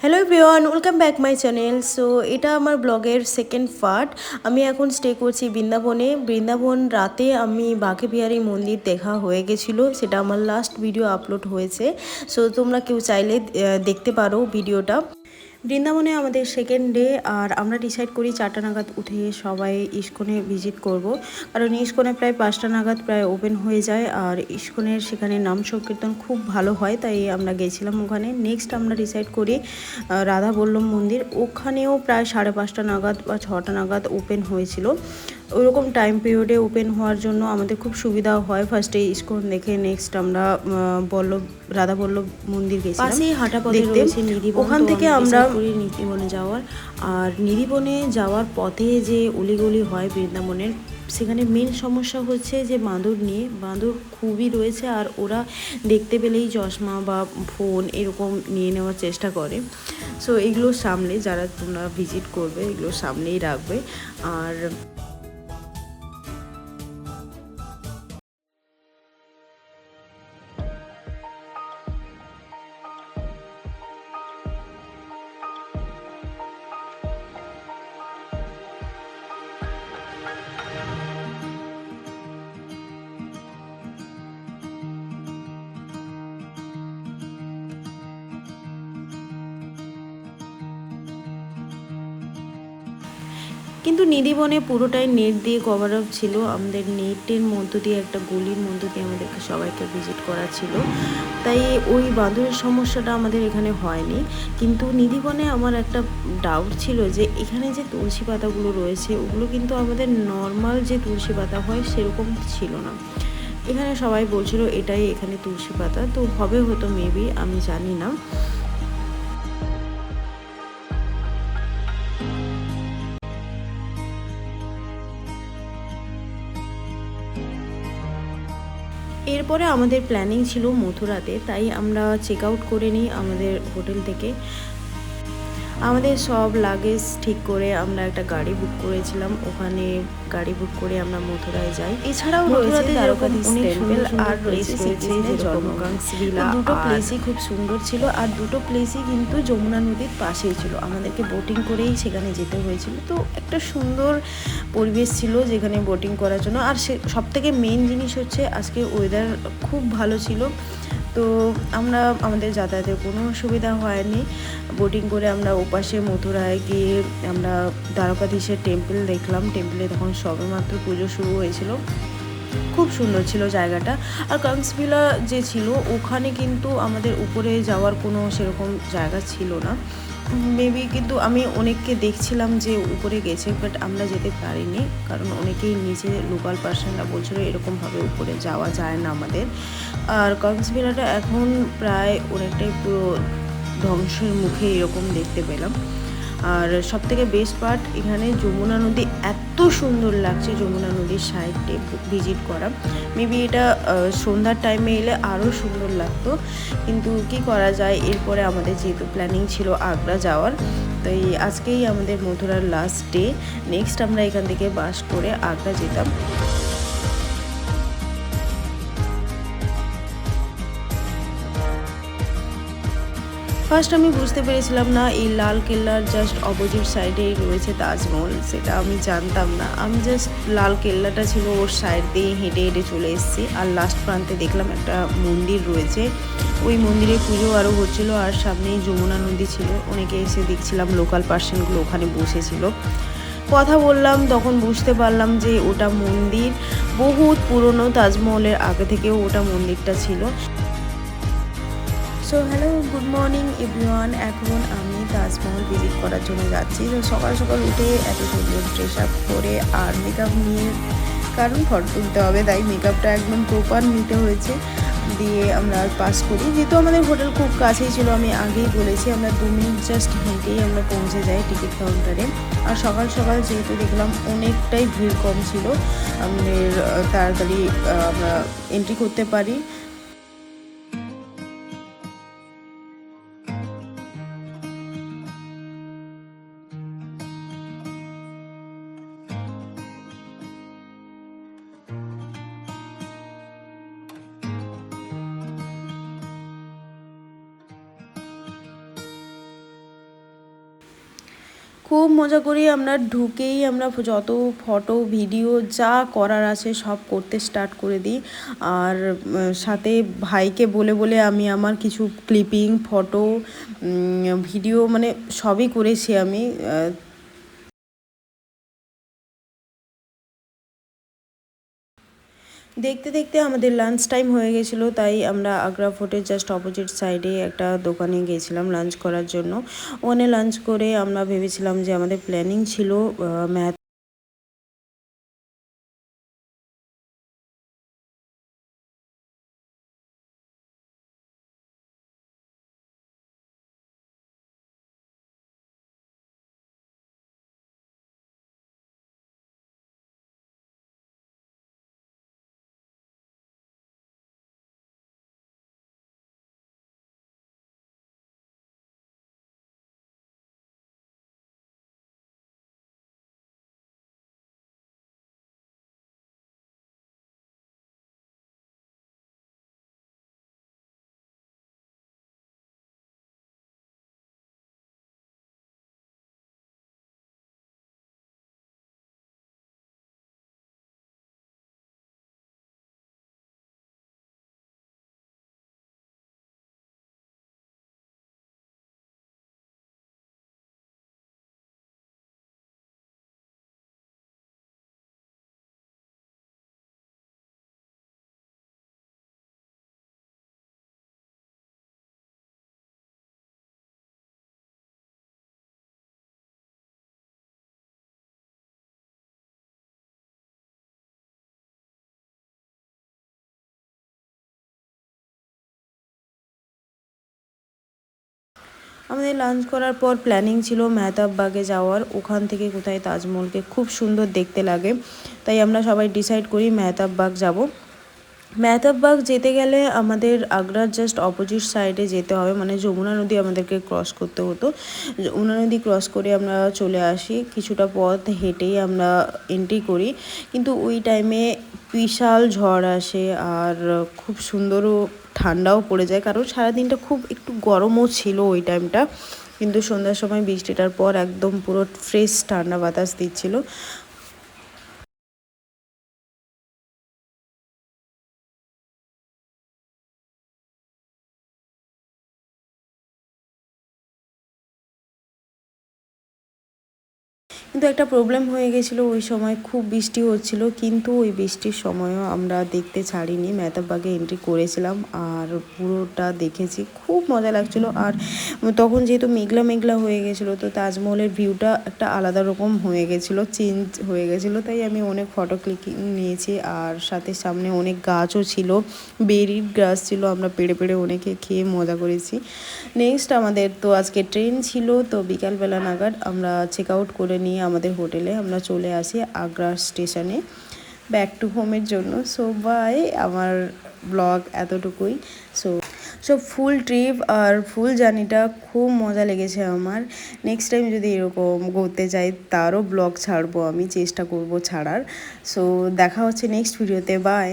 Hello everyone, welcome back my channel. So এটা আমার ব্লগের সেকেন্ড পার্ট। আমি এখন স্টে করছি বৃন্দাবনে। বৃন্দাবন রাতে আমি বাঁকে বিহারী মন্দির দেখা হয়ে গেছিলো, সেটা আমার লাস্ট ভিডিও আপলোড হয়েছে। সো তোমরা কেউ চাইলে দেখতে পারো ভিডিওটা। বৃন্দাবনে আমাদের সেকেন্ড ডে, আর আমরা ডিসাইড করি 4টা নাগাদ উঠে সবাই ইস্কনে ভিজিট করব, কারণ ইস্কনে প্রায় 5টা নাগাদ প্রায় ওপেন হয়ে যায়। আর ইস্কনের সেখানে নাম সংকীর্তন খুব ভালো হয়, তাই আমরা গেছিলাম ওখানে। নেক্সট আমরা ডিসাইড করি রাধা বল্লভ মন্দির, ওখানেও প্রায় 5:30 নাগাদ বা 6টা নাগাদ ওপেন হয়েছিল। ওইরকম টাইম পিরিয়ডে ওপেন হওয়ার জন্য আমাদের খুব সুবিধা হয়। ফার্স্টে ইস্কন দেখে নেক্সট আমরা রাধা বল্লভ মন্দির গেছিলাম। পাশেই হাঁটা পথে রয়েছে নিধিবন, ওখান থেকে আমরা নিধিবনে যাওয়ার। আর নিধিবনে যাওয়ার পথে যে অলিগলি হয় বৃন্দাবনের, সেখানে মেন সমস্যা হচ্ছে যে বাঁদর নিয়ে, বাঁদর খুবই রয়েছে। আর ওরা দেখতে পেলেই চশমা বা ফোন এরকম নিয়ে নেওয়ার চেষ্টা করে। সো এগুলো সামনে যারা তোমরা ভিজিট করবে এগুলো সামনেই রাখবে। আর কিন্তু নিধিবনে পুরোটাই নেট দিয়ে কভার আপ ছিল। আমাদের নেটের মধ্য দিয়ে একটা গলির মধ্য দিয়ে আমাদেরকে সবাইকে ভিজিট করা ছিল, তাই ওই বাঁদরের সমস্যাটা আমাদের এখানে হয়নি। কিন্তু নিধিবনে আমার একটা ডাউট ছিল যে এখানে যে তুলসী পাতাগুলো রয়েছে ওগুলো কিন্তু আমাদের নর্মাল যে তুলসী পাতা হয় সেরকম ছিল না। এখানে সবাই বলছিল এটাই এখানে তুলসী পাতা, তো হবে হয়তো মেবি, আমি জানি না। এরপরে আমাদের প্ল্যানিং ছিল মথুরাতে, তাই আমরা চেক আউট করে নিই আমাদের হোটেল থেকে। আমাদের সব লাগেজ ঠিক করে আমরা একটা গাড়ি বুক করেছিলাম, ওখানে গাড়ি বুক করে আমরা মথুরায় যাই। এছাড়াও মথুরাতে দ্বারকাধীশ টেম্পল আর রয়েছে জন্মকাংসভিলা, দুটো প্লেসই খুব সুন্দর ছিল। আর দুটো প্লেসই কিন্তু যমুনা নদীর পাশেই ছিল, আমাদেরকে বোটিং করেই সেখানে যেতে হয়েছিল। তো একটা সুন্দর পরিবেশ ছিল যেখানে বোটিং করার জন্য। আর সে সবথেকে মেন জিনিস হচ্ছে আজকে ওয়েদার খুব ভালো ছিল, তো আমরা আমাদের যাতায়াতের কোনো অসুবিধা হয়নি। বোটিং করে আমরা ওপাশে মথুরায় গিয়ে আমরা দ্বারকাধীশের টেম্পল দেখলাম। টেম্পলে তখন সবেমাত্র পুজো শুরু হয়েছিল, খুব সুন্দর ছিল জায়গাটা। আর কাংসভিলা যে ছিল ওখানে কিন্তু আমাদের উপরে যাওয়ার কোনো সেরকম জায়গা ছিল না মেবি, কিন্তু আমি অনেককে দেখছিলাম যে উপরে গেছে, বাট আমরা যেতে পারিনি, কারণ অনেকেই নিচে লোকাল পার্সনরা বলছিল এরকমভাবে উপরে যাওয়া যায় না আমাদের। আর কক্সভিলাটা এখন প্রায় অনেকটাই পুরো ধ্বংসের মুখে এরকম দেখতে পেলাম। আর সবথেকে বেস্ট পার্ট, এখানে যমুনা নদী এত সুন্দর লাগছে, যমুনা নদীর সাইডে ভিজিট করা। মেবি এটা সন্ধ্যার টাইমে এলে আরও সুন্দর লাগতো, কিন্তু কি করা যায়। এরপরে আমাদের যেহেতু প্ল্যানিং ছিল আগ্রা যাওয়ার, তাই আজকেই আমাদের মথুরার লাস্ট ডে। নেক্সট আমরা এখান থেকে বাস করে আগ্রা যেতাম। ফার্স্ট আমি বুঝতে পেরেছিলাম না এই লাল কেল্লার জাস্ট অপোজিট সাইডেই রয়েছে তাজমহল, সেটা আমি জানতাম না। আমি জাস্ট লাল কেল্লাটা ছিল ওর সাইড দিয়ে হেঁটে হেঁটে চলে এসেছি। আর লাস্ট প্রান্তে দেখলাম একটা মন্দির রয়েছে, ওই মন্দিরে পুজো আরও হচ্ছিলো। আর সামনেই যমুনা নদী ছিল, অনেকে এসে দেখছিলাম লোকাল পার্সনগুলো ওখানে বসেছিল, কথা বললাম। তখন বুঝতে পারলাম যে ওটা মন্দির বহুত পুরনো, তাজমহলের আগে থেকেও ওটা মন্দিরটা ছিল। So hello, good morning everyone. এখন আমি তাজমহল ভিজিট করার জন্য যাচ্ছি। তো সকাল সকাল উঠে এত সুন্দর ড্রেস আপ করে আর মেকআপ নিয়ে, কারণ ফটো তুলতে হবে তাই মেকআপটা একদম প্রপার নিতে হয়েছে। দিয়ে আমরা পাস করি, যেহেতু আমাদের হোটেল খুব কাছেই ছিল, আমি আগেই বলেছি আমরা 2 মিনিট জাস্ট হেঁটেই আমরা পৌঁছে যাই টিকিট কাউন্টারে। আর সকাল সকাল যেহেতু দেখলাম অনেকটাই ভিড় কম ছিল, আমাদের তাড়াতাড়ি আমরা এন্ট্রি করতে পারি। খুব মজা করি আমরা ঢুকেই আমরা যত ফটো ভিডিও যা করার আছে সব করতে স্টার্ট করে দিই। আর সাথে ভাইকে বলে বলে আমি আমার কিছু ক্লিপিং ফটো ভিডিও মানে সবই করেছি আমি। দেখতে দেখতে আমাদের লাঞ্চ টাইম হয়ে গেছিলো, তাই আমরা আগ্রা ফোর্টের জাস্ট অপোজিট সাইডে একটা দোকানে গিয়েছিলাম লাঞ্চ করার জন্য। ওখানে লাঞ্চ করে আমরা ভেবেছিলাম যে আমাদের প্ল্যানিং ছিল ম্যাথ। আমাদের লাঞ্চ করার পর প্ল্যানিং ছিল মেহতাব বাগে যাওয়ার, ওখান থেকে কোথায় তাজমহলকে খুব সুন্দর দেখতে লাগে, তাই আমরা সবাই ডিসাইড করি মেহতাব বাগ যাব। মেহতাব বাগ যেতে গেলে আমাদের আগ্রার জাস্ট অপোজিট সাইডে যেতে হবে, মানে যমুনা নদী আমাদেরকে ক্রস করতে হতো। যমুনা নদী ক্রস করে আমরা চলে আসি, কিছুটা পথ হেঁটেই আমরা এন্ট্রি করি। কিন্তু ওই টাইমে বিশাল ঝড় আসে আর খুব সুন্দরও ঠান্ডাও পড়ে যায়, কারণ সারাদিনটা খুব একটু গরমও ছিল ওই টাইমটা। কিন্তু সন্ধ্যার সময় বৃষ্টিটার পর একদম পুরো ফ্রেশ ঠান্ডা বাতাস দিচ্ছিল। কিন্তু একটা প্রবলেম হয়ে গেছিলো, ওই সময় খুব বৃষ্টি হচ্ছিল, কিন্তু ওই বৃষ্টির সময়ও আমরা দেখতে ছাড়িনি, মেহতাব বাগে এন্ট্রি করেছিলাম আর পুরোটা দেখেছি, খুব মজা লাগছিলো। আর তখন যেহেতু মেঘলা মেঘলা হয়ে গেছিলো, তো তাজমহলের ভিউটা একটা আলাদা রকম হয়ে গেছিলো, চেঞ্জ হয়ে গেছিলো, তাই আমি অনেক ফটো ক্লিকিং নিয়েছি। আর সাথে সামনে অনেক গাছও ছিল, বেরির গাছ ছিল, আমরা পেড়ে পেড়ে অনেকে খেয়ে মজা করেছি। নেক্সট আমাদের তো আজকে ট্রেন ছিল, তো বিকালবেলা নাগাদ আমরা চেক আউট করে নিয়ে আমাদের হোটেলে আমরা চলে আসি আগ্রা স্টেশনে ব্যাক টু হোমের জন্য। সো বাই, আমার ব্লগ এতটুকুই। সো ফুল ট্রিপ আর ফুল জার্নিটা খুব মজা লেগেছে আমার। নেক্সট টাইম যদি এরকম ঘুরতে যাই তারও ব্লগ ছাড়বো, আমি চেষ্টা করব ছাড়ার। সো দেখা হচ্ছে নেক্সট ভিডিওতে, বাই।